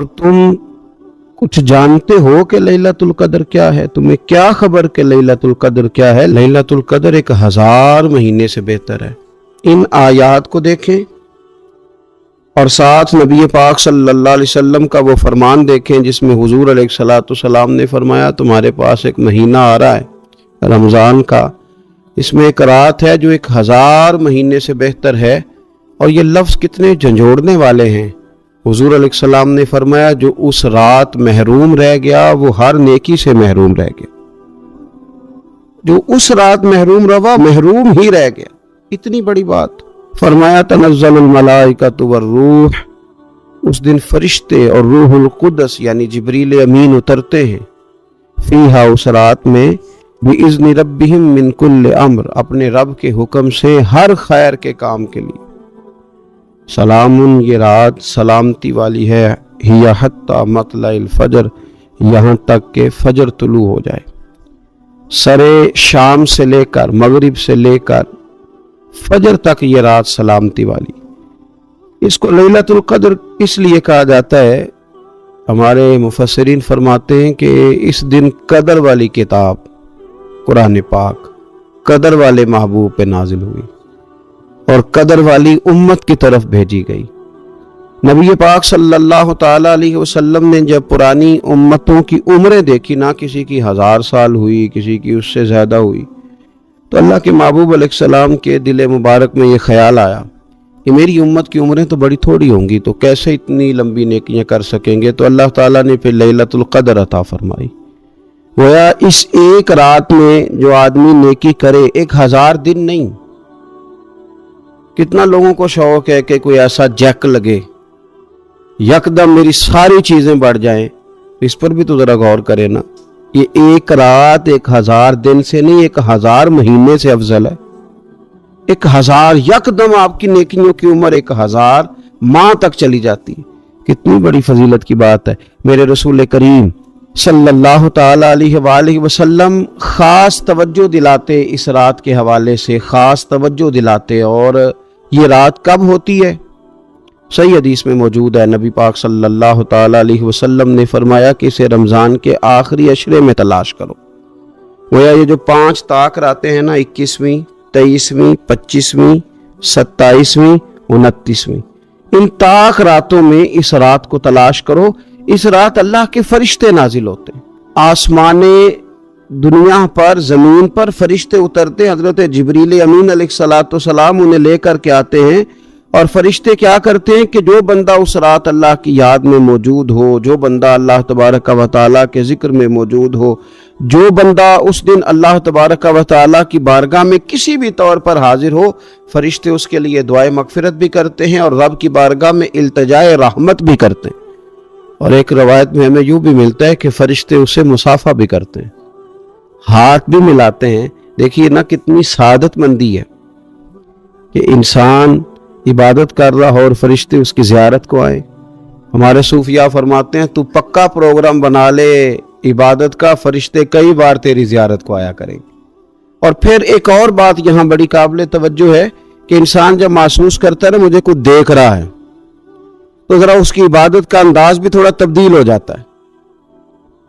اور تم کچھ جانتے ہو کہ لیلۃ القدر کیا ہے؟ تمہیں کیا خبر کہ لیلۃ القدر کیا ہے؟ لیلۃ القدر 1000 مہینے سے بہتر ہے۔ ان آیات کو دیکھیں اور ساتھ نبی پاک صلی اللہ علیہ وسلم کا وہ فرمان دیکھیں جس میں حضور علیہ الصلوۃ والسلام نے فرمایا تمہارے پاس ایک مہینہ آ رہا ہے رمضان کا، اس میں ایک رات ہے جو 1000 مہینے سے بہتر ہے۔ اور یہ لفظ کتنے جھنجھوڑنے والے ہیں۔ حضور علیہ السلام نے فرمایا جو اس رات محروم رہ گیا وہ ہر نیکی سے محروم رہ گیا، جو اس رات محروم رہا محروم ہی رہ گیا۔ اتنی بڑی بات۔ فرمایا تنزل الملائکۃ والروح، اس دن فرشتے اور روح القدس یعنی جبریل امین اترتے ہیں، فیہا اس رات میں، بِإِذْنِ رَبِّهِمْ مِنْ كُلِّ امر، اپنے رب کے حکم سے ہر خیر کے کام کے لیے۔ سلام، یہ رات سلامتی والی ہے، ہی حتی مطلع الفجر، یہاں تک کہ فجر طلوع ہو جائے۔ سرے شام سے لے کر مغرب سے لے کر فجر تک یہ رات سلامتی والی۔ اس کو لیلۃ القدر اس لیے کہا جاتا ہے، ہمارے مفسرین فرماتے ہیں کہ اس دن قدر والی کتاب قرآن پاک قدر والے محبوب پہ نازل ہوئی اور قدر والی امت کی طرف بھیجی گئی۔ نبی پاک صلی اللہ تعالی علیہ وسلم نے جب پرانی امتوں کی عمریں دیکھی، نہ کسی کی 1000 سال ہوئی، کسی کی اس سے زیادہ ہوئی، تو اللہ کے محبوب علیہ السلام کے دل مبارک میں یہ خیال آیا کہ میری امت کی عمریں تو بڑی تھوڑی ہوں گی، تو کیسے اتنی لمبی نیکیاں کر سکیں گے؟ تو اللہ تعالیٰ نے پھر لیلۃ القدر عطا فرمائی۔ گویا اس ایک رات میں جو آدمی نیکی کرے، 1000 دن نہیں۔ کتنا لوگوں کو شوق ہے کہ کوئی ایسا جیک لگے، یکدم میری ساری چیزیں بڑھ جائیں، اس پر بھی تو ذرا غور کرے نا۔ یہ ایک رات 1000 دن سے نہیں، 1000 مہینے سے افضل ہے۔ 1000 یکدم آپ کی نیکیوں کی عمر 1000 ماہ تک چلی جاتی ہے۔ کتنی بڑی فضیلت کی بات ہے۔ میرے رسول کریم صلی اللہ تعالی علیہ وآلہ وسلم خاص توجہ دلاتے، اس رات کے حوالے سے خاص توجہ دلاتے۔ اور یہ رات کب ہوتی ہے؟ صحیح حدیث میں موجود ہے، نبی پاک صلی اللہ تعالی علیہ وسلم نے فرمایا کہ اسے رمضان کے آخری عشرے میں تلاش کرو۔ گویا یہ جو 5 طاق راتیں ہیں نا، 21ویں، 23ویں، 25ویں، 27ویں، 29ویں، ان طاق راتوں میں اس رات کو تلاش کرو۔ اس رات اللہ کے فرشتے نازل ہوتے ہیں، آسمان دنیا پر، زمین پر فرشتے اترتے، حضرت جبریل امین علیہ الصلوۃ والسلام انہیں لے کر کے آتے ہیں۔ اور فرشتے کیا کرتے ہیں کہ جو بندہ اس رات اللہ کی یاد میں موجود ہو، جو بندہ اللہ تبارک و تعالیٰ کے ذکر میں موجود ہو، جو بندہ اس دن اللہ تبارک و تعالیٰ کی بارگاہ میں کسی بھی طور پر حاضر ہو، فرشتے اس کے لیے دعائے مغفرت بھی کرتے ہیں اور رب کی بارگاہ میں التجائے رحمت بھی کرتے ہیں۔ اور ایک روایت میں ہمیں یوں بھی ملتا ہے کہ فرشتے اسے مصافحہ بھی کرتے ہیں، ہاتھ بھی ملاتے ہیں۔ دیکھیے نا کتنی سعادت مندی ہے کہ انسان عبادت کر رہا ہو اور فرشتے اس کی زیارت کو آئیں۔ ہمارے صوفیاء فرماتے ہیں تو پکا پروگرام بنا لے عبادت کا، فرشتے کئی بار تیری زیارت کو آیا کریں۔ اور پھر ایک اور بات یہاں بڑی قابل توجہ ہے کہ انسان جب محسوس کرتا ہے نا مجھے کوئی دیکھ رہا ہے، تو ذرا اس کی عبادت کا انداز بھی تھوڑا تبدیل ہو جاتا ہے۔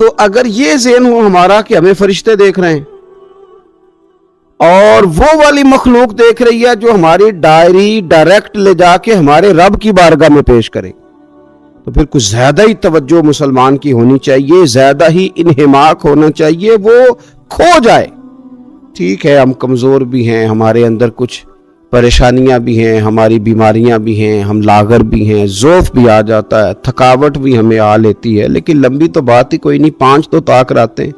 تو اگر یہ ذہن ہو ہمارا کہ ہمیں فرشتے دیکھ رہے ہیں اور وہ والی مخلوق دیکھ رہی ہے جو ہماری ڈائری ڈائریکٹ لے جا کے ہمارے رب کی بارگاہ میں پیش کرے، تو پھر کچھ زیادہ ہی توجہ مسلمان کی ہونی چاہیے، زیادہ ہی انہماک ہونا چاہیے، وہ کھو جائے۔ ٹھیک ہے ہم کمزور بھی ہیں، ہمارے اندر کچھ پریشانیاں بھی ہیں، ہماری بیماریاں بھی ہیں، ہم لاغر بھی ہیں، ضعف بھی آ جاتا ہے، تھکاوٹ بھی ہمیں آ لیتی ہے، لیکن لمبی تو بات ہی کوئی نہیں، 5 تو طاق راتیں۔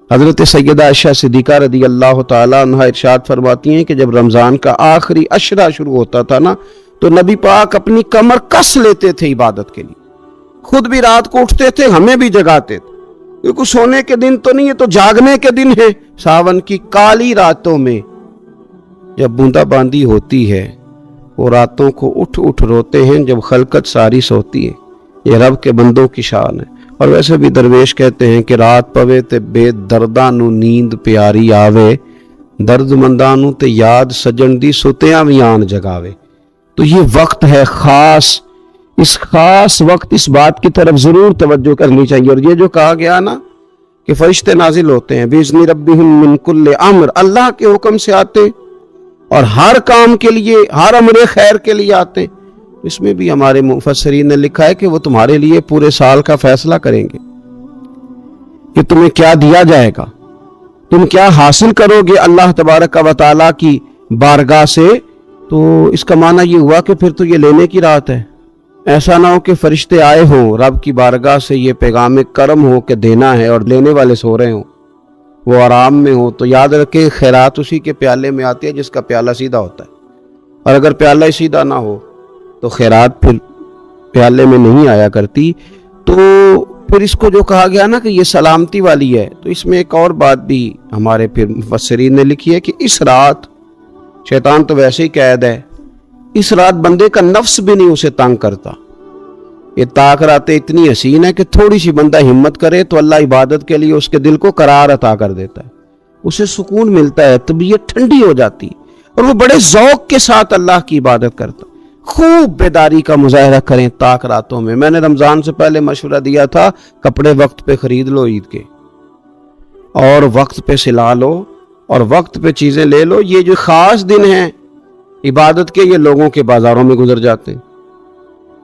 حضرت سیدہ عائشہ صدیقہ رضی اللہ تعالیٰ عنہ ارشاد فرماتی ہیں کہ جب رمضان کا آخری عشرہ شروع ہوتا تھا نا، تو نبی پاک اپنی کمر کس لیتے تھے عبادت کے لیے، خود بھی رات کو اٹھتے تھے، ہمیں بھی جگاتے تھے، کیونکہ سونے کے دن تو نہیں، یہ تو جاگنے کے دن ہے۔ ساون کی کالی راتوں میں جب بوندا باندی ہوتی ہے، وہ راتوں کو اٹھ اٹھ روتے ہیں جب خلقت ساری سوتی ہے۔ یہ رب کے بندوں کی شان ہے۔ اور ویسے بھی درویش کہتے ہیں کہ رات پوے تے بے درداں نو نیند پیاری آوے، درد منداں نو تے یاد سجن دی ستیاں وی آن جگاوے۔ تو یہ وقت ہے خاص اس خاص وقت اس بات کی طرف ضرور توجہ کرنی چاہیے. اور یہ جو کہا گیا نا کہ فرشتے نازل ہوتے ہیں بِإِذْنِ رَبِّهِمْ مِنْ كُلِّ امر، اللہ کے حکم سے آتے اور ہر کام کے لیے، ہر امر خیر کے لیے آتے. اس میں بھی ہمارے مفسرین نے لکھا ہے کہ وہ تمہارے لیے پورے سال کا فیصلہ کریں گے کہ تمہیں کیا دیا جائے گا، تم کیا حاصل کرو گے اللہ تبارک و تعالیٰ کی بارگاہ سے. تو اس کا معنی یہ ہوا کہ پھر تو یہ لینے کی رات ہے. ایسا نہ ہو کہ فرشتے آئے ہوں رب کی بارگاہ سے یہ پیغام کرم ہو کہ دینا ہے اور لینے والے سو رہے ہوں، وہ آرام میں ہوں. تو یاد رکھے خیرات اسی کے پیالے میں آتی ہے جس کا پیالہ سیدھا ہوتا ہے، اور اگر پیالہ ہی سیدھا نہ ہو تو خیرات پھر پیالے میں نہیں آیا کرتی. تو پھر اس کو جو کہا گیا نا کہ یہ سلامتی والی ہے، تو اس میں ایک اور بات بھی ہمارے پھر مفسرین نے لکھی ہے کہ اس رات، شیطان تو ویسے ہی قید ہے، اس رات بندے کا نفس بھی نہیں اسے تنگ کرتا. یہ طاق راتیں اتنی حسین ہے کہ تھوڑی سی بندہ ہمت کرے تو اللہ عبادت کے لیے اس کے دل کو قرار عطا کر دیتا ہے، اسے سکون ملتا ہے، طبیعت ٹھنڈی ہو جاتی اور وہ بڑے ذوق کے ساتھ اللہ کی عبادت کرتا. خوب بیداری کا مظاہرہ کریں طاق راتوں میں. میں نے رمضان سے پہلے مشورہ دیا تھا کپڑے وقت پہ خرید لو عید کے، اور وقت پہ سلا لو اور وقت پہ چیزیں لے لو. یہ جو خاص دن ہیں عبادت کے، یہ لوگوں کے بازاروں میں گزر جاتے ہیں.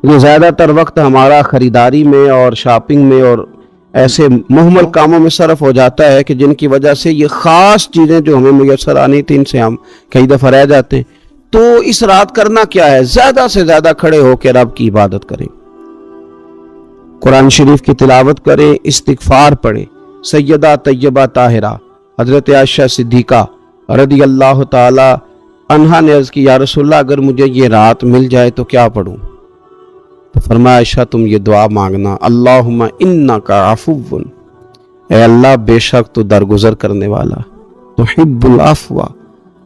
یہ زیادہ تر وقت ہمارا خریداری میں اور شاپنگ میں اور ایسے مہمل کاموں میں صرف ہو جاتا ہے کہ جن کی وجہ سے یہ خاص چیزیں جو ہمیں میسر آنی تھی ان سے ہم کئی دفعہ رہ جاتے ہیں. تو اس رات کرنا کیا ہے؟ زیادہ سے زیادہ کھڑے ہو کے رب کی عبادت کریں، قرآن شریف کی تلاوت کریں، استغفار پڑھیں. سیدہ طیبہ طاہرہ حضرت عائشہ صدیقہ رضی اللہ تعالی عنہا نے عرض کی یا رسول اللہ اگر مجھے یہ رات مل جائے تو کیا پڑھوں؟ تو فرمایا عائشہ تم یہ دعا مانگنا، اللہم انکا عفو، اے اللہ بے شک تو درگزر کرنے والا، تحب العفو،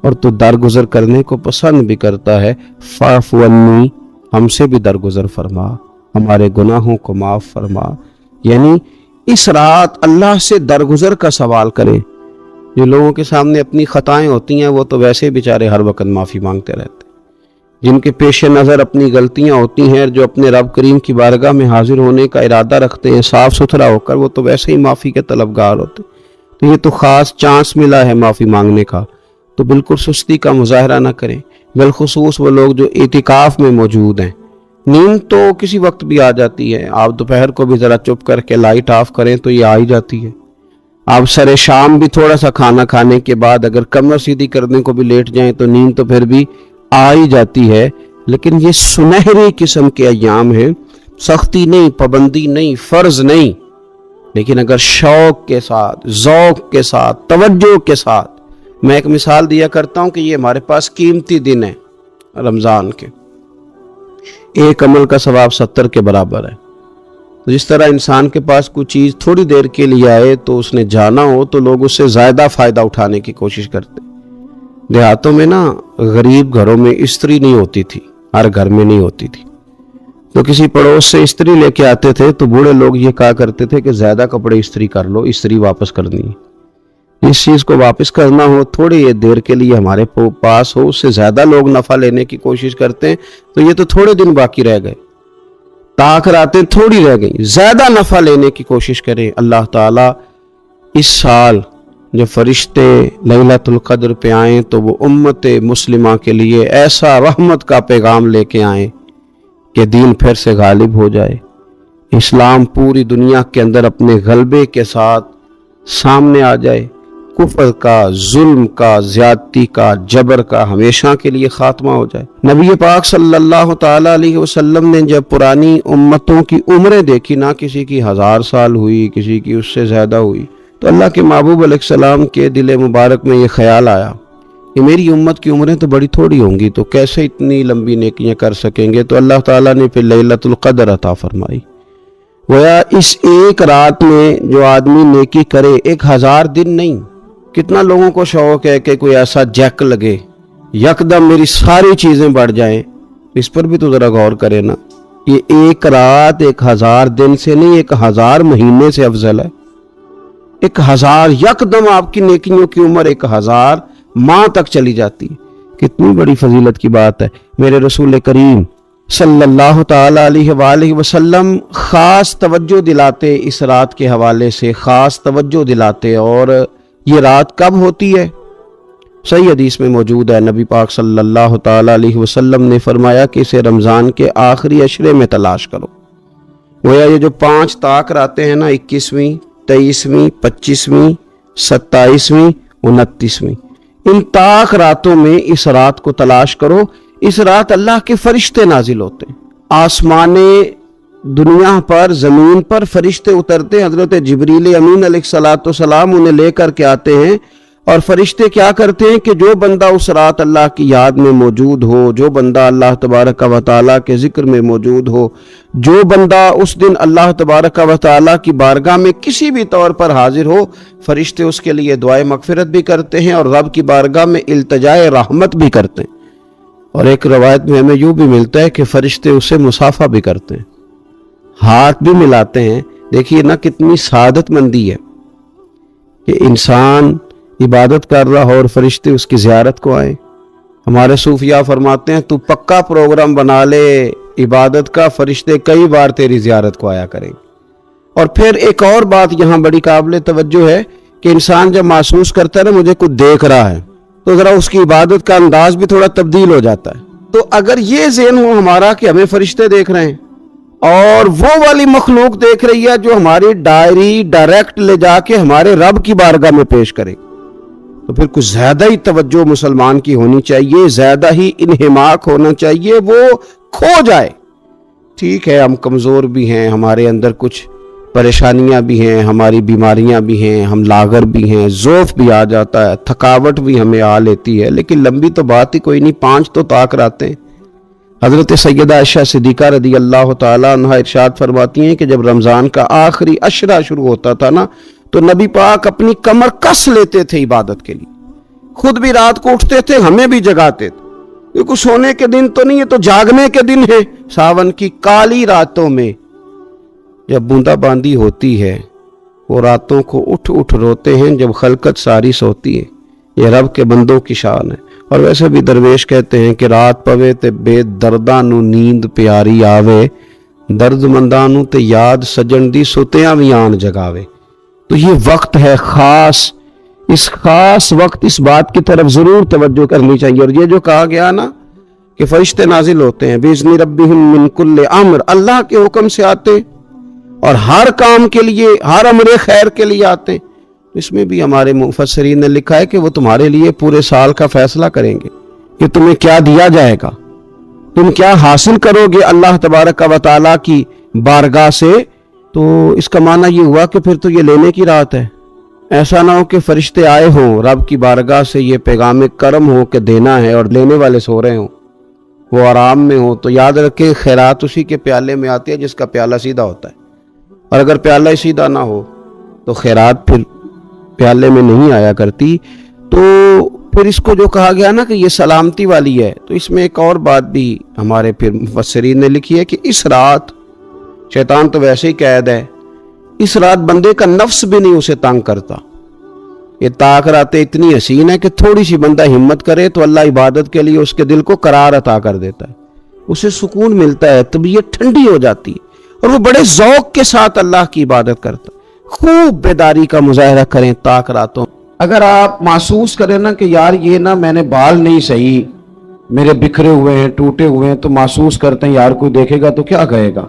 اور تو درگزر کرنے کو پسند بھی کرتا ہے، فاعف عنی، ہم سے بھی درگزر فرما، ہمارے گناہوں کو معاف فرما. یعنی اس رات اللہ سے درگزر کا سوال کریں. جو لوگوں کے سامنے اپنی خطائیں ہوتی ہیں وہ تو ویسے بیچارے ہر وقت معافی مانگتے رہتے ہیں. جن کے پیش نظر اپنی غلطیاں ہوتی ہیں، جو اپنے رب کریم کی بارگاہ میں حاضر ہونے کا ارادہ رکھتے ہیں صاف ستھرا ہو کر، وہ تو ویسے ہی معافی کے طلبگار ہوتے ہیں. تو یہ تو خاص چانس ملا ہے معافی مانگنے کا، تو بالکل سستی کا مظاہرہ نہ کریں. بالخصوص وہ لوگ جو اعتکاف میں موجود ہیں. نیند تو کسی وقت بھی آ جاتی ہے، آپ دوپہر کو بھی ذرا چپ کر کے لائٹ آف کریں تو یہ آ ہی جاتی ہے. آپ سر شام بھی تھوڑا سا کھانا کھانے کے بعد اگر کمر سیدھی کرنے کو بھی لیٹ جائیں تو نیند تو پھر بھی آ ہی جاتی ہے. لیکن یہ سنہری قسم کے ایام ہیں، سختی نہیں، پابندی نہیں، فرض نہیں، لیکن اگر شوق کے ساتھ، ذوق کے ساتھ، توجہ کے ساتھ. میں ایک مثال دیا کرتا ہوں کہ یہ ہمارے پاس قیمتی دن ہے رمضان کے، ایک عمل کا ثواب 70 کے برابر ہے. جس طرح انسان کے پاس کوئی چیز تھوڑی دیر کے لیے آئے تو اس نے جانا ہو تو لوگ اس سے زیادہ فائدہ اٹھانے کی کوشش کرتے. دیہاتوں میں نا غریب گھروں میں استری نہیں ہوتی تھی، ہر گھر میں نہیں ہوتی تھی، تو کسی پڑوس سے استری لے کے آتے تھے تو بوڑھے لوگ یہ کہا کرتے تھے کہ زیادہ کپڑے استری کر لو، استری واپس کرنی ہے. اس چیز کو واپس کرنا ہو تھوڑی دیر کے لیے ہمارے پاس ہو، اس سے زیادہ لوگ نفع لینے کی کوشش کرتے ہیں. تو یہ تو تھوڑے دن باقی رہ گئے، طاق راتیں تھوڑی رہ گئیں، زیادہ نفع لینے کی کوشش کریں. اللہ تعالیٰ اس سال جب فرشتے لیلۃ القدر پہ آئیں تو وہ امت مسلمہ کے لیے ایسا رحمت کا پیغام لے کے آئیں کہ دین پھر سے غالب ہو جائے، اسلام پوری دنیا کے اندر اپنے غلبے کے ساتھ سامنے آ جائے، کفر کا، ظلم کا، زیادتی کا، جبر کا ہمیشہ کے لیے خاتمہ ہو جائے. نبی پاک صلی اللہ تعالی علیہ وسلم نے جب پرانی امتوں کی عمریں دیکھی، نہ کسی کی 1000 سال ہوئی، کسی کی اس سے زیادہ ہوئی، تو اللہ کے محبوب علیہ السلام کے دل مبارک میں یہ خیال آیا کہ میری امت کی عمریں تو بڑی تھوڑی ہوں گی، تو کیسے اتنی لمبی نیکیاں کر سکیں گے. تو اللہ تعالیٰ نے پھر لیلۃ القدر عطا فرمائی. گویا اس ایک رات میں جو آدمی نیکی کرے، 1000 دن نہیں. کتنا لوگوں کو شوق ہے کہ کوئی ایسا جیک لگے، یکدم میری ساری چیزیں بڑھ جائیں. اس پر بھی تو ذرا غور کرے نا. یہ ایک رات 1000 دن سے نہیں، 1000 مہینے سے افضل ہے. 1000 یکدم آپ کی نیکیوں کی عمر 1000 ماہ تک چلی جاتی ہے. کتنی بڑی فضیلت کی بات ہے. میرے رسول کریم صلی اللہ تعالی علیہ وآلہ وسلم خاص توجہ دلاتے اس رات کے حوالے سے، خاص توجہ دلاتے۔ اور یہ رات کب ہوتی ہے؟ صحیح حدیث میں موجود ہے، نبی پاک صلی اللہ تعالی علیہ وسلم نے فرمایا کہ اسے رمضان کے آخری عشرے میں تلاش کرو۔ گویا یہ جو 5 طاق راتیں ہیں نا، 21ویں، 23ویں، 25ویں، 27ویں، 29ویں، ان طاق راتوں میں اس رات کو تلاش کرو۔ اس رات اللہ کے فرشتے نازل ہوتے ہیں، آسمان دنیا پر، زمین پر فرشتے اترتے ہیں۔ حضرت جبریل امین علیہ الصلوۃ والسلام انہیں لے کر کے آتے ہیں، اور فرشتے کیا کرتے ہیں کہ جو بندہ اس رات اللہ کی یاد میں موجود ہو، جو بندہ اللہ تبارک و تعالیٰ کے ذکر میں موجود ہو، جو بندہ اس دن اللہ تبارک و تعالیٰ کی بارگاہ میں کسی بھی طور پر حاضر ہو، فرشتے اس کے لیے دعائے مغفرت بھی کرتے ہیں اور رب کی بارگاہ میں التجائے رحمت بھی کرتے ہیں۔ اور ایک روایت میں ہمیں یوں بھی ملتا ہے کہ فرشتے اسے مصافحہ بھی کرتے ہیں، ہاتھ بھی ملاتے ہیں۔ دیکھیے نا کتنی سعادت مندی ہے کہ انسان عبادت کر رہا ہو اور فرشتے اس کی زیارت کو آئیں۔ ہمارے صوفیاء فرماتے ہیں تو پکا پروگرام بنا لے عبادت کا، فرشتے کئی بار تیری زیارت کو آیا کریں۔ اور پھر ایک اور بات یہاں بڑی قابل توجہ ہے کہ انسان جب محسوس کرتا ہے نا مجھے کچھ دیکھ رہا ہے، تو ذرا اس کی عبادت کا انداز بھی تھوڑا تبدیل ہو جاتا ہے۔ تو اگر یہ ذہن ہو ہمارا کہ ہمیں فرشتے دیکھ رہے ہیں اور وہ والی مخلوق دیکھ رہی ہے جو ہماری ڈائری ڈائریکٹ لے جا کے ہمارے رب کی بارگاہ میں پیش کرے، تو پھر کچھ زیادہ ہی توجہ مسلمان کی ہونی چاہیے، زیادہ ہی انہماک ہونا چاہیے، وہ کھو جائے۔ ٹھیک ہے ہم کمزور بھی ہیں، ہمارے اندر کچھ پریشانیاں بھی ہیں، ہماری بیماریاں بھی ہیں، ہم لاغر بھی ہیں، ضعف بھی آ جاتا ہے، تھکاوٹ بھی ہمیں آ لیتی ہے، لیکن لمبی تو بات ہی کوئی نہیں، 5 تو طاق راتیں۔ حضرت سیدہ عائشہ صدیقہ رضی اللہ تعالیٰ عنہ ارشاد فرماتی ہیں کہ جب رمضان کا آخری عشرہ شروع ہوتا تھا نا، تو نبی پاک اپنی کمر کس لیتے تھے عبادت کے لیے، خود بھی رات کو اٹھتے تھے، ہمیں بھی جگاتے تھے۔ یہ کچھ سونے کے دن تو نہیں، یہ تو جاگنے کے دن ہے۔ ساون کی کالی راتوں میں جب بوندا باندی ہوتی ہے، وہ راتوں کو اٹھ اٹھ روتے ہیں جب خلقت ساری سوتی ہے۔ یہ رب کے بندوں کی شان ہے۔ اور ویسے بھی درویش کہتے ہیں کہ رات پوے تے بے درداں نو نیند پیاری آوے، درد منداں نو تے یاد سجن دی ستیاں وی آن جگاوے۔ تو یہ وقت ہے خاص، اس خاص وقت اس بات کی طرف ضرور توجہ کرنی چاہیے۔ اور یہ جو کہا گیا نا کہ فرشتے نازل ہوتے ہیں بِإِذْنِ رَبِّهِمْ مِنْ كُلِّ امر، اللہ کے حکم سے آتے اور ہر کام کے لیے، ہر امر خیر کے لیے آتے ہیں۔ اس میں بھی ہمارے مفسرین نے لکھا ہے کہ وہ تمہارے لیے پورے سال کا فیصلہ کریں گے کہ تمہیں کیا دیا جائے گا، تم کیا حاصل کرو گے اللہ تبارک و تعالیٰ کی بارگاہ سے۔ تو اس کا معنی یہ ہوا کہ پھر تو یہ لینے کی رات ہے۔ ایسا نہ ہو کہ فرشتے آئے ہوں رب کی بارگاہ سے یہ پیغام کرم ہو کہ دینا ہے اور لینے والے سو رہے ہوں، وہ آرام میں ہوں۔ تو یاد رکھے خیرات اسی کے پیالے میں آتی ہے جس کا پیالہ سیدھا ہوتا ہے، اور اگر پیالہ ہی سیدھا نہ ہو تو خیرات پھر پیالے میں نہیں آیا کرتی۔ تو پھر اس کو جو کہا گیا نا کہ یہ سلامتی والی ہے، تو اس میں ایک اور بات بھی ہمارے پھر مفسرین نے لکھی ہے کہ اس رات شیطان تو ویسے ہی قید ہے، اس رات بندے کا نفس بھی نہیں اسے تنگ کرتا۔ یہ طاق راتیں اتنی حسین ہے کہ تھوڑی سی بندہ ہمت کرے تو اللہ عبادت کے لیے اس کے دل کو قرار عطا کر دیتا ہے، اسے سکون ملتا ہے، طبیعت ٹھنڈی ہو جاتی ہے، اور وہ بڑے ذوق کے ساتھ اللہ کی عبادت کرتا ہے۔ خوب بیداری کا مظاہرہ کریں طاق راتوں۔ اگر آپ محسوس کریں نا کہ یار یہ نا میں نے بال نہیں صحیح، میرے بکھرے ہوئے ہیں، ٹوٹے ہوئے ہیں، تو محسوس کرتے ہیں یار کوئی دیکھے گا تو کیا کہے گا۔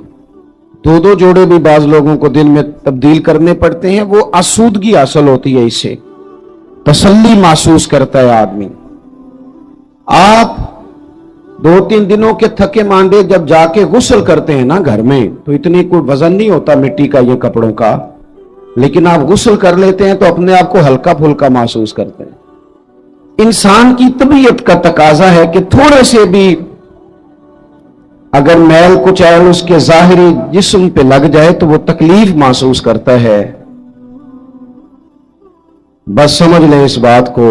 2 جوڑے بھی بعض لوگوں کو دن میں تبدیل کرنے پڑتے ہیں، وہ آسودگی حاصل ہوتی ہے، اس سے تسلی محسوس کرتا ہے آدمی۔ آپ 2-3 دنوں کے تھکے ماندے جب جا کے غسل کرتے ہیں نا گھر میں، تو اتنی کوئی وزن نہیں ہوتا مٹی کا یہ کپڑوں کا، لیکن آپ غسل کر لیتے ہیں تو اپنے آپ کو ہلکا پھلکا محسوس کرتے ہیں۔ انسان کی طبیعت کا تقاضا ہے کہ تھوڑے سے بھی اگر میل کچیل اس کے ظاہری جسم پہ لگ جائے تو وہ تکلیف محسوس کرتا ہے۔ بس سمجھ لیں اس بات کو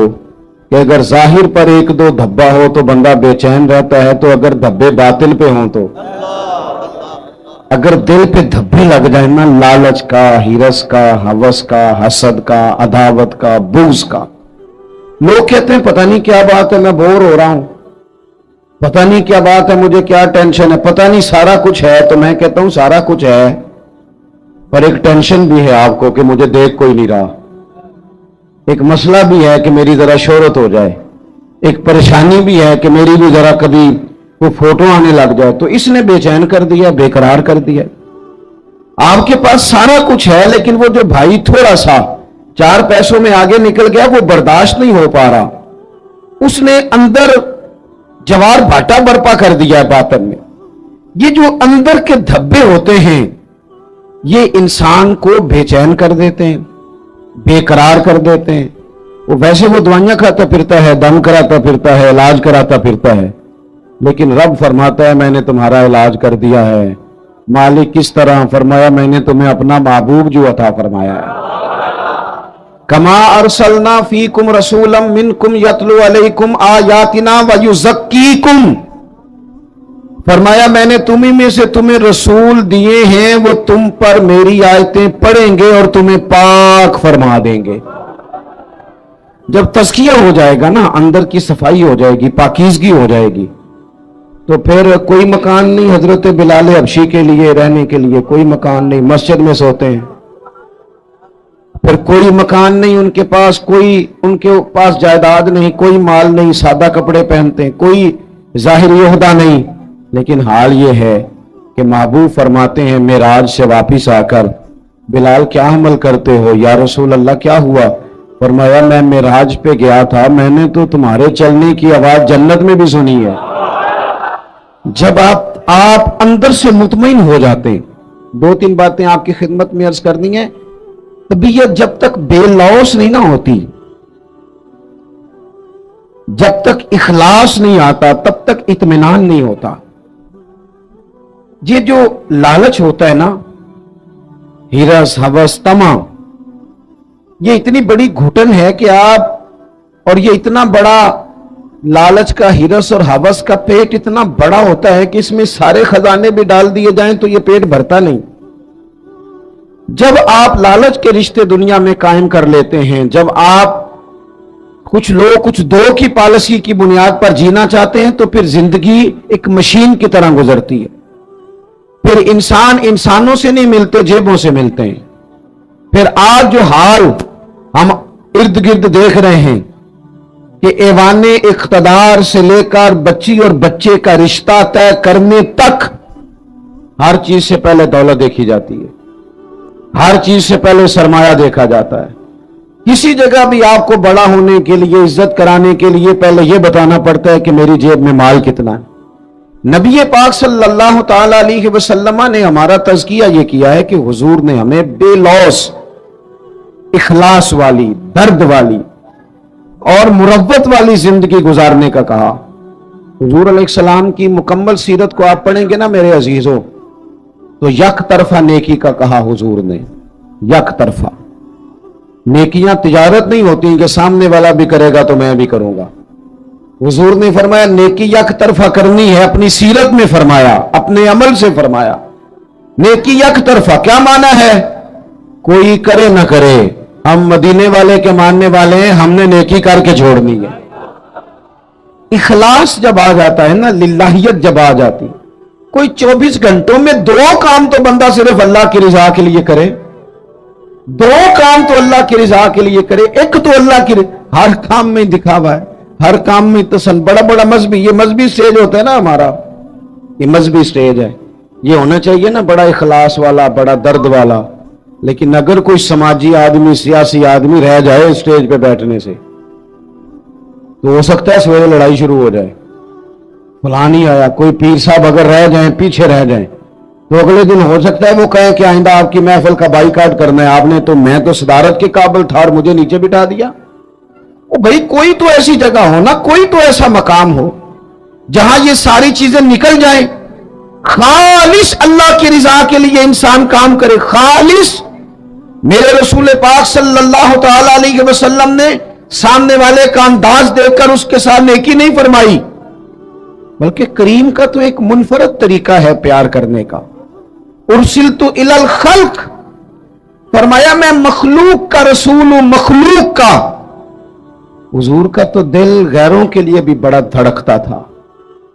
کہ اگر ظاہر پر 1-2 دھبا ہو تو بندہ بے چین رہتا ہے، تو اگر دھبے باطل پہ ہوں تو اگر دل پہ دھبے لگ جائیں نا، لالچ کا، ہرس کا، ہوس کا، حسد کا، عداوت کا، بغض کا، لوگ کہتے ہیں پتہ نہیں کیا بات ہے میں بور ہو رہا ہوں، پتہ نہیں کیا بات ہے، مجھے کیا ٹینشن ہے، پتہ نہیں سارا کچھ ہے. تو میں کہتا ہوں سارا کچھ ہے، پر ایک ٹینشن بھی ہے آپ کو کہ مجھے دیکھ کوئی نہیں رہا. ایک مسئلہ بھی ہے کہ میری ذرا شہرت ہو جائے. ایک پریشانی بھی ہے کہ میری بھی ذرا کبھی وہ فوٹو آنے لگ جائے. تو اس نے بے چین کر دیا، بے قرار کر دیا. آپ کے پاس سارا کچھ ہے، لیکن وہ جو بھائی تھوڑا سا 4 پیسوں میں آگے نکل گیا، وہ برداشت نہیں ہو پا رہا. اس نے اندر جوار بھاٹا برپا کر دیا ہے باطن میں. یہ جو اندر کے دھبے ہوتے ہیں یہ انسان کو بے چین کر دیتے ہیں، بے قرار کر دیتے ہیں. ویسے وہ دوائیاں کھاتا پھرتا ہے، دم کراتا پھرتا ہے، علاج کراتا پھرتا ہے، لیکن رب فرماتا ہے میں نے تمہارا علاج کر دیا ہے. مالک کس طرح؟ فرمایا میں نے تمہیں اپنا محبوب جو عطا فرمایا ہے. کما ارسلنا فیکم رسولا منکم یتلو علیکم آیاتنا ویزکیکم. فرمایا میں نے تمہیں میں سے تمہیں رسول دیے ہیں، وہ تم پر میری آیتیں پڑھیں گے اور تمہیں پاک فرما دیں گے. جب تزکیہ ہو جائے گا نا، اندر کی صفائی ہو جائے گی، پاکیزگی ہو جائے گی، تو پھر کوئی مکان نہیں حضرت بلال حبشی کے لیے رہنے کے لیے، کوئی مکان نہیں. مسجد میں سوتے ہیں. پھر کوئی مکان نہیں ان کے پاس، ان کے پاس جائیداد نہیں، کوئی مال نہیں، سادہ کپڑے پہنتے ہیں، کوئی ظاہری عہدہ نہیں. لیکن حال یہ ہے کہ محبوب فرماتے ہیں معراج سے واپس آ کر، بلال کیا عمل کرتے ہو؟ یا رسول اللہ کیا ہوا؟ فرمایا میں معراج پہ گیا تھا، میں نے تو تمہارے چلنے کی آواز جنت میں بھی سنی ہے. جب آپ اندر سے مطمئن ہو جاتے ہیں. 2-3 باتیں آپ کی خدمت میں عرض کرنی ہے. طبیعت جب تک بے لوث نہیں نہ ہوتی، جب تک اخلاص نہیں آتا، تب تک اطمینان نہیں ہوتا. یہ جو لالچ ہوتا ہے نا، ہرس ہوس طمع، یہ اتنی بڑی گھٹن ہے کہ اور یہ اتنا بڑا لالچ کا، ہرس اور ہوس کا پیٹ اتنا بڑا ہوتا ہے کہ اس میں سارے خزانے بھی ڈال دیے جائیں تو یہ پیٹ بھرتا نہیں. جب آپ لالچ کے رشتے دنیا میں قائم کر لیتے ہیں، جب آپ کچھ دو کی پالیسی کی بنیاد پر جینا چاہتے ہیں، تو پھر زندگی ایک مشین کی طرح گزرتی ہے. پھر انسانوں سے نہیں ملتے، جیبوں سے ملتے ہیں. پھر آج جو حال ہم ارد گرد دیکھ رہے ہیں کہ ایوان اقتدار سے لے کر بچی اور بچے کا رشتہ طے کرنے تک ہر چیز سے پہلے دولت دیکھی جاتی ہے، ہر چیز سے پہلے سرمایہ دیکھا جاتا ہے. کسی جگہ بھی آپ کو بڑا ہونے کے لیے، عزت کرانے کے لیے پہلے یہ بتانا پڑتا ہے کہ میری جیب میں مال کتنا ہے. نبی پاک صلی اللہ تعالی علیہ وسلم نے ہمارا تزکیہ یہ کیا ہے کہ حضور نے ہمیں بے لوث، اخلاص والی، درد والی اور مروت والی زندگی گزارنے کا کہا. حضور علیہ السلام کی مکمل سیرت کو آپ پڑھیں گے نا میرے عزیزوں، تو یک طرفہ نیکی کا کہا حضور نے. یک طرفہ نیکیاں تجارت نہیں ہوتی کہ سامنے والا بھی کرے گا تو میں بھی کروں گا. حضور نے فرمایا نیکی یک طرفہ کرنی ہے. اپنی سیرت میں فرمایا، اپنے عمل سے فرمایا. نیکی یک طرفہ کیا معنی ہے؟ کوئی کرے نہ کرے، ہم مدینے والے کے ماننے والے ہیں، ہم نے نیکی کر کے چھوڑنی ہے. اخلاص جب آ جاتا ہے نا، للہیت جب آ جاتی، کوئی 24 گھنٹوں میں 2 کام تو بندہ صرف اللہ کی رضا کے لیے کرے. 2 کام تو اللہ کی رضا کے لیے کرے. ایک تو اللہ کی ہر کام میں دکھاوا ہے، ہر کام میں تسن. بڑا مذہبی، یہ مذہبی سٹیج ہوتا ہے نا ہمارا، یہ مذہبی سٹیج ہے. یہ ہونا چاہیے نا بڑا اخلاص والا، بڑا درد والا. لیکن اگر کوئی سماجی آدمی، سیاسی آدمی رہ جائے سٹیج پہ بیٹھنے سے، تو ہو سکتا ہے سویرے لڑائی شروع ہو جائے. فلاں نہیں آیا. کوئی پیر صاحب اگر رہ جائیں، پیچھے رہ جائیں، تو اگلے دن ہو سکتا ہے وہ کہے کہ آئندہ آپ کی محفل کا بائیکاٹ کرنا ہے. آپ نے تو، میں تو صدارت کے قابل تھا اور مجھے نیچے بٹھا دیا. بھائی کوئی تو ایسی جگہ ہو نا، کوئی تو ایسا مقام ہو جہاں یہ ساری چیزیں نکل جائیں. خالص اللہ کی رضا کے لیے انسان کام کرے. خالص میرے رسول پاک صلی اللہ تعالی علیہ وسلم نے سامنے والے کا انداز دیکھ کر اس کے ساتھ نیکی نہیں فرمائی، بلکہ کریم کا تو ایک منفرد طریقہ ہے پیار کرنے کا. ارسلت الی الخلق، فرمایا میں مخلوق کا رسول ہوں، مخلوق کا. حضور کا تو دل غیروں کے لیے بھی بڑا دھڑکتا تھا.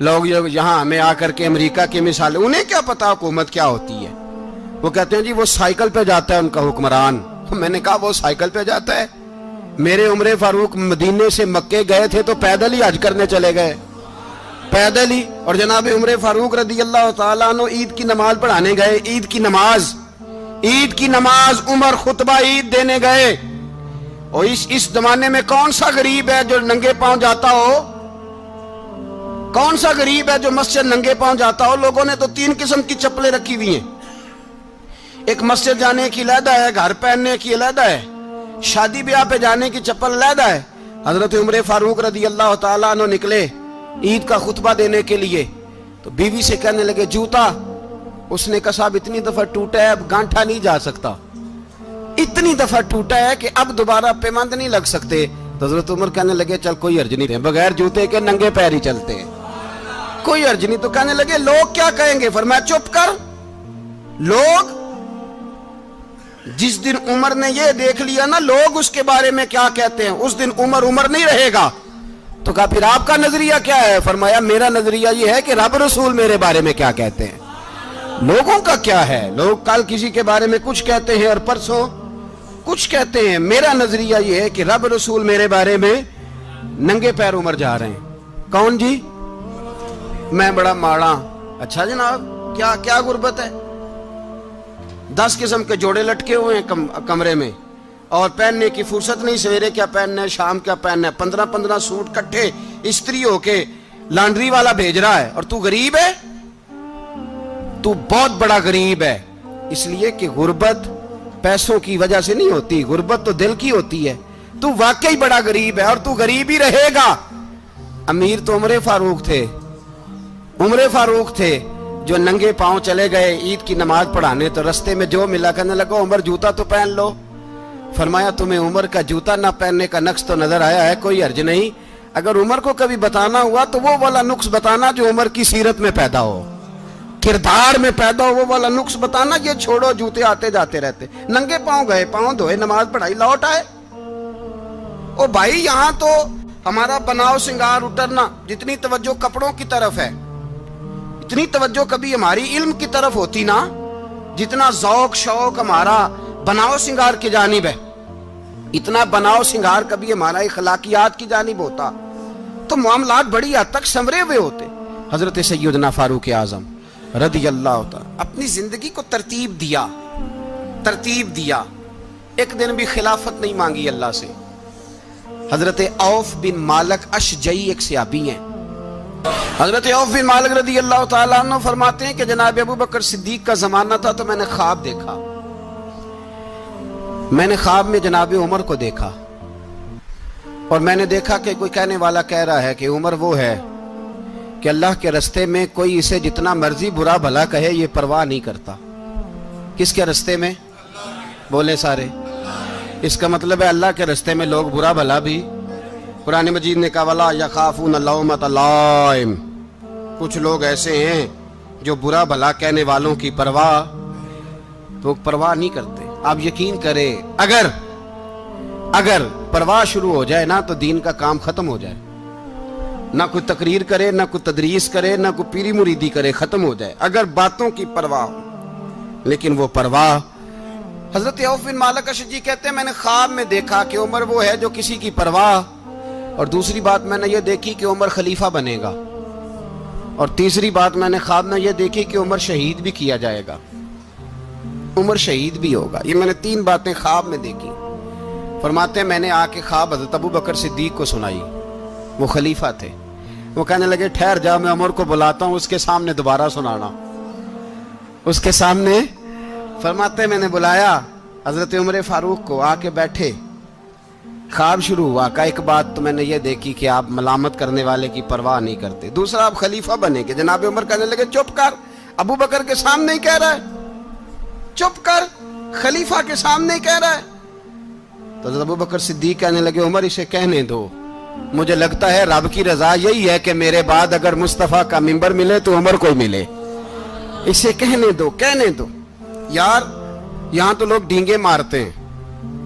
لوگ یہاں ہمیں آ کر کے امریکہ کی مثال، انہیں کیا پتا حکومت کیا ہوتی ہے، وہ کہتے ہیں جی وہ سائیکل پہ جاتا ہے ان کا حکمران. میں نے کہا وہ سائیکل پہ جاتا ہے؟ میرے عمر فاروق مدینے سے مکے گئے تھے تو پیدل ہی حج کرنے چلے گئے، پیدل ہی. اور جناب عمر فاروق رضی اللہ تعالیٰ عنہ عید کی نماز پڑھانے گئے، عید کی نماز عمر خطبہ عید دینے گئے. اور اس زمانے میں کون سا غریب ہے جو ننگے پاؤں جاتا ہو؟ کون سا غریب ہے جو مسجد ننگے پاؤں جاتا ہو؟ لوگوں نے تو 3 قسم کی چپلیں رکھی ہوئی ہیں. ایک مسجد جانے کی علیحدہ ہے، گھر پہننے کی علیحدہ ہے، شادی بیاہ پہ جانے کی چپل علیحدہ ہے. حضرت عمر فاروق رضی اللہ تعالیٰ عنہ نکلے عید کا خطبہ دینے کے لیے تو بیوی سے کہنے لگے جوتا. اس نے کہا صاحب اتنی دفعہ ٹوٹا ہے اب گانٹھا نہیں جا سکتا، اتنی دفعہ ٹوٹا ہے کہ اب دوبارہ پیمند نہیں لگ سکتے. تو حضرت عمر کہنے لگے چل کوئی حرج نہیں، بغیر جوتے کے ننگے پیر ہی چلتے ہیں، کوئی حرج نہیں. تو کہنے لگے لوگ کیا کہیں گے؟ فرمایا چپ کر. لوگ جس دن عمر نے یہ دیکھ لیا نا لوگ اس کے بارے میں کیا کہتے ہیں، اس دن عمر نہیں رہے گا. تو کہا پھر آپ کا نظریہ کیا ہے؟ فرمایا میرا نظریہ یہ ہے کہ رب رسول میرے بارے میں کیا کہتے ہیں. لوگوں کا کیا ہے؟ لوگ کل کسی کے بارے میں کچھ کہتے ہیں اور پرسوں کچھ کہتے ہیں. میرا نظریہ یہ ہے کہ رب رسول میرے بارے میں ننگے پیر عمر جا رہے ہیں. کون جی؟ میں بڑا ماڑا. اچھا جناب کیا غربت ہے؟ 10 قسم کے جوڑے لٹکے ہوئے ہیں کمرے میں اور پہننے کی فرصت نہیں. سویرے کیا پہننا ہے، شام کیا پہننا ہے، 15 سوٹ کٹھے استری ہو کے لانڈری والا بھیج رہا ہے. اور تو غریب ہے، تو بہت بڑا غریب ہے. اس لیے کہ غربت پیسوں کی وجہ سے نہیں ہوتی، غربت تو دل کی ہوتی ہے. تو واقعی بڑا غریب ہے اور تو غریب ہی رہے گا. امیر تو عمر فاروق تھے جو ننگے پاؤں چلے گئے عید کی نماز پڑھانے. تو رستے میں جو ملا کہنے لگا عمر جوتا تو پہن لو. فرمایا تمہیں عمر کا جوتا نہ پہننے کا نقص تو نظر آیا ہے، کوئی حرج نہیں. اگر عمر کو کبھی بتانا ہوا تو وہ والا نقص بتانا جو عمر کی سیرت میں پیدا ہو، کردار میں پیدا ہو، وہ والا نقص بتانا. یہ چھوڑو جوتے آتے جاتے رہتے. ننگے پاؤں گئے، پاؤں دھوئے، نماز پڑھائی، لوٹ آئے. او بھائی یہاں تو ہمارا بناؤ سنگار اترنا، جتنی توجہ کپڑوں کی طرف ہے اتنی توجہ کبھی ہماری علم کی طرف ہوتی نا، جتنا ذوق شوق ہمارا بناؤ سنگار کی جانب ہے، اتنا بناؤ سنگار کبھی ہمارا اخلاقیات کی جانب ہوتا تو معاملات بڑی حد تک سنورے ہوئے ہوتے. حضرت سیدنا فاروق اعظم رضی اللہ تعالی اپنی زندگی کو ترتیب دیا. ایک دن بھی خلافت نہیں مانگی اللہ سے. حضرت عوف بن مالک اشجعی ایک صحابی ہیں. حضرت عوف بن مالک رضی اللہ تعالیٰ عنہ فرماتے ہیں کہ جناب ابو بکر صدیق کا زمانہ تھا تو میں نے خواب دیکھا. میں نے خواب میں جناب عمر کو دیکھا اور میں نے دیکھا کہ کوئی کہنے والا کہہ رہا ہے کہ عمر وہ ہے کہ اللہ کے رستے میں کوئی اسے جتنا مرضی برا بھلا کہے یہ پرواہ نہیں کرتا. کس کے رستے میں؟ بولے سارے. اس کا مطلب ہے اللہ کے رستے میں لوگ برا بھلا بھی. قرآن مجید نے کہا وَلَا يَخَافُونَ لَوْمَةَ لَائِمٍ. کچھ لوگ ایسے ہیں جو برا بھلا کہنے والوں کی پرواہ نہیں کرتے. آپ یقین کریں اگر پرواہ شروع ہو جائے نا تو دین کا کام ختم ہو جائے. نہ کوئی تقریر کرے، نہ کوئی تدریس کرے، نہ کوئی پیری مریدی کرے، ختم ہو جائے اگر باتوں کی پرواہ ہو. لیکن وہ پرواہ. حضرت عوف بن مالک اشجعی کہتے ہیں میں نے خواب میں دیکھا کہ عمر وہ ہے جو کسی کی پرواہ. اور دوسری بات میں نے یہ دیکھی کہ عمر خلیفہ بنے گا. اور تیسری بات میں نے خواب میں یہ دیکھی کہ عمر شہید بھی کیا جائے گا، عمر شہید بھی ہوگا. یہ میں نے 3 باتیں خواب میں دیکھی. فرماتے ہیں میں نے آ کے خواب حضرت ابو بکر صدیق کو سنائی. وہ خلیفہ تھے. وہ کہنے لگے ٹھہر جا، میں عمر کو بلاتا ہوں، اس کے سامنے دوبارہ سنانا. اس کے سامنے. فرماتے ہیں میں نے بلایا حضرت عمر فاروق کو، آ کے بیٹھے. خواب شروع ہوا. کہ ایک بات تو میں نے یہ دیکھی کہ آپ ملامت کرنے والے کی پرواہ نہیں کرتے. دوسرا آپ خلیفہ بنے گے. جناب عمر کہنے لگے چپ کر، ابو بکر کے سامنے ہی کہہ رہا ہے، چپ کر، خلیفہ کے سامنے ہی کہہ رہا ہے. تو حضرت ابو بکر صدیق کہنے لگے عمر اسے کہنے دو. مجھے لگتا ہے رب کی رضا یہی ہے کہ میرے بعد اگر مصطفیٰ کا منبر ملے تو عمر کو ہی ملے. اسے کہنے دو. یار یہاں تو لوگ ڈینگے مارتے ہیں،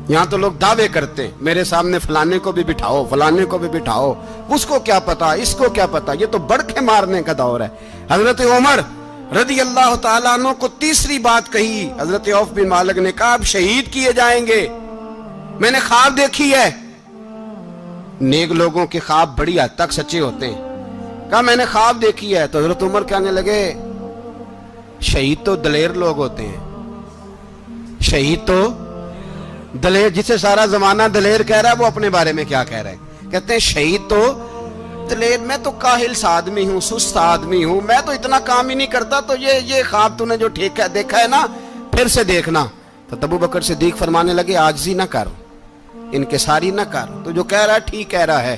یہاں تو لوگ دعوے کرتے ہیں میرے سامنے فلانے کو بھی بٹھاؤ، فلانے کو بھی بٹھاؤ، اس کو کیا پتا، اس کو کیا پتا۔ یہ تو بڑکے مارنے کا دور ہے۔ حضرت عمر رضی اللہ تعالیٰ عنہ کو تیسری بات کہی، حضرت عوف بن مالک نے کہا آپ شہید کیے جائیں گے، میں نے خواب دیکھی ہے۔ نیک لوگوں کے خواب بڑی حد تک سچے ہوتے ہیں۔ کہا میں نے خواب دیکھی ہے۔ تو حضرت عمر کہنے لگے شہید تو دلیر لوگ ہوتے ہیں، شہید تو دلیر، جسے سارا زمانہ دلیر کہہ رہا ہے وہ اپنے بارے میں کیا کہہ رہے ہیں؟ کہتے ہیں شہید تو دلیر، میں تو کاہل سا آدمی ہوں، سست آدمی ہوں، میں تو اتنا کام ہی نہیں کرتا، تو یہ خواب تو نے جو دیکھا ہے نا پھر سے دیکھنا۔ تو ابو بکر صدیق فرمانے لگے عاجزی نہ کر، انکساری نہ کر، تو جو کہہ رہا ہے ٹھیک کہہ رہا ہے،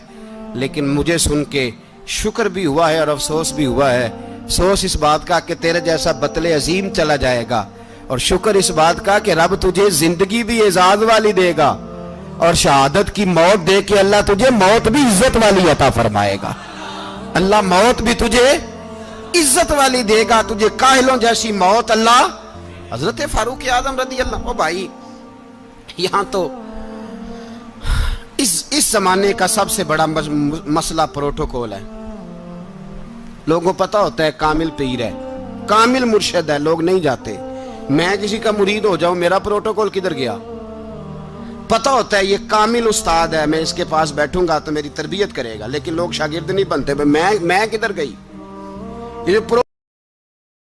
لیکن مجھے سن کے شکر بھی ہوا ہے اور افسوس بھی ہوا ہے۔ افسوس اس بات کا کہ تیرے جیسا بطل عظیم چلا جائے گا، اور شکر اس بات کا کہ رب تجھے زندگی بھی اعزاز والی دے گا، اور شہادت کی موت دے کے اللہ تجھے موت بھی عزت والی عطا فرمائے گا۔ اللہ موت بھی تجھے عزت والی دے گا، تجھے کاہلوں جیسی موت اللہ۔ حضرت فاروق اعظم رضی اللہ، او بھائی یہاں تو اس زمانے کا سب سے بڑا مسئلہ پروٹوکول ہے۔ لوگوں پتہ ہوتا ہے کامل پیر ہے، کامل مرشد ہے، لوگ نہیں جاتے۔ میں کسی کا مرید ہو جاؤں، میرا پروٹوکول کدھر گیا؟ پتہ ہوتا ہے یہ کامل استاد ہے، میں اس کے پاس بیٹھوں گا تو میری تربیت کرے گا، لیکن لوگ شاگرد نہیں بنتے، میں کدھر گئی؟ یہ